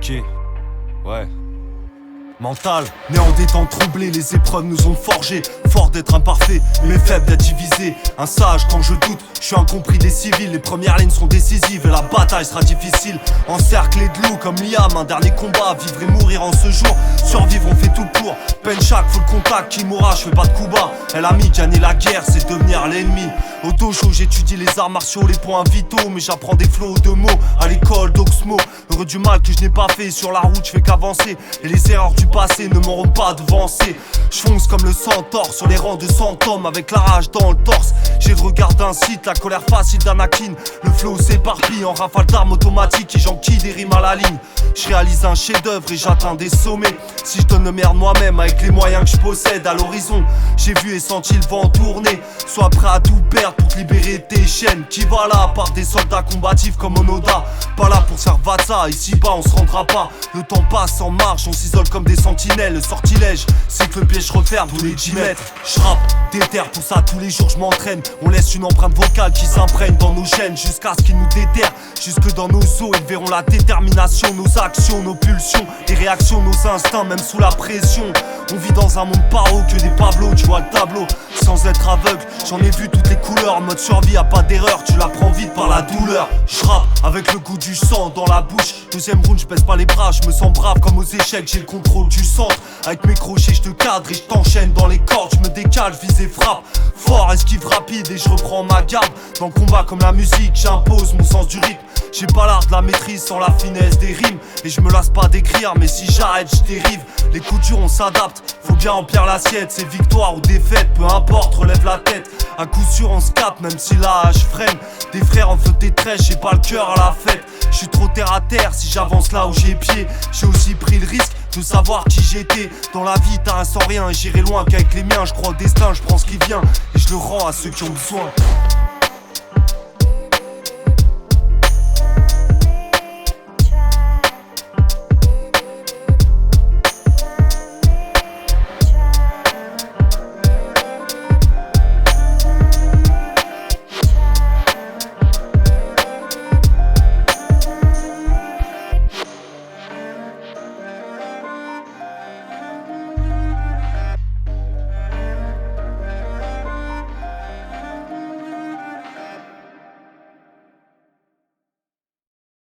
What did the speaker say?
Ok, ouais. Mental, né en des temps troublés, les épreuves nous ont forgés. Fort d'être imparfait, mais faible d'être divisé. Un sage quand je doute, je suis incompris des civils. Les premières lignes sont décisives et la bataille sera difficile. Encerclé de loups comme Liam, un dernier combat. Vivre et mourir en ce jour, survivre on fait tout pour. Peine chaque, full contact, qui mourra, je fais pas de coup bas. Elle a mis gagner la guerre, c'est devenir l'ennemi. Au dojo j'étudie les arts martiaux, les points vitaux. Mais j'apprends des flots de mots à l'école d'Oxmo. Heureux du mal que je n'ai pas fait, sur la route je fais qu'avancer. Et les erreurs du passé ne m'auront pas devancé. Je fonce comme le centaure sur les rangs de 100 hommes avec la rage dans le torse. J'ai le regard d'un site, la colère facile d'Anakin. Le flow s'éparpille en rafale d'armes automatiques et j'enquille des rimes à la ligne. Je réalise un chef d'œuvre et j'atteins des sommets. Si je donne le meilleur de moi-même avec les moyens que je possède à l'horizon, j'ai vu et senti le vent tourner. Sois prêt à tout perdre pour te libérer tes chaînes. Qui va là, par des soldats combatifs comme Onoda. Pas là pour se faire vatsa, ici bas on se rendra pas. Le temps passe en marche, on s'isole comme des sentinelles. Le sortilège, c'est que le piège referme tous les 10 mètres. J'rappe, déterre, pour ça tous les jours je m'entraîne. On laisse une empreinte vocale qui s'imprègne dans nos gènes jusqu'à ce qu'ils nous déterrent. Jusque dans nos os, ils verront la détermination, nos actions, nos pulsions, les réactions, nos instincts, même sous la pression. On vit dans un monde paro que des Pablo, tu vois le tableau. Sans être aveugle, j'en ai vu toutes les couleurs. Mode survie, y'a pas d'erreur, tu l'apprends vite par la douleur. J'rappe avec le goût du sang dans la bouche. Deuxième round, je baisse pas les bras, je me sens brave comme aux échecs, j'ai le contrôle du centre. Avec mes crochets, je te cadre et je t'enchaîne dans les cordes. Je me décale, vise et frappe fort, esquive rapide et je reprends ma garde. Dans le combat comme la musique, j'impose mon sens du rythme. J'ai pas l'art de la maîtrise sans la finesse des rimes. Et je me lasse pas d'écrire, mais si j'arrête, je dérive. Les coups durs, on s'adapte, faut bien remplir l'assiette. C'est victoire ou défaite, peu importe, relève la tête. À coup sûr, on se capte, même si là, je freine. Des frères en feu de détresse, j'ai pas le cœur à la fête. Je suis trop terre à terre si j'avance là où j'ai pied. J'ai aussi pris le risque de savoir qui j'étais. Dans la vie, t'as un sans rien et j'irai loin qu'avec les miens. Je crois au destin, je prends ce qui vient et je le rends à ceux qui ont besoin.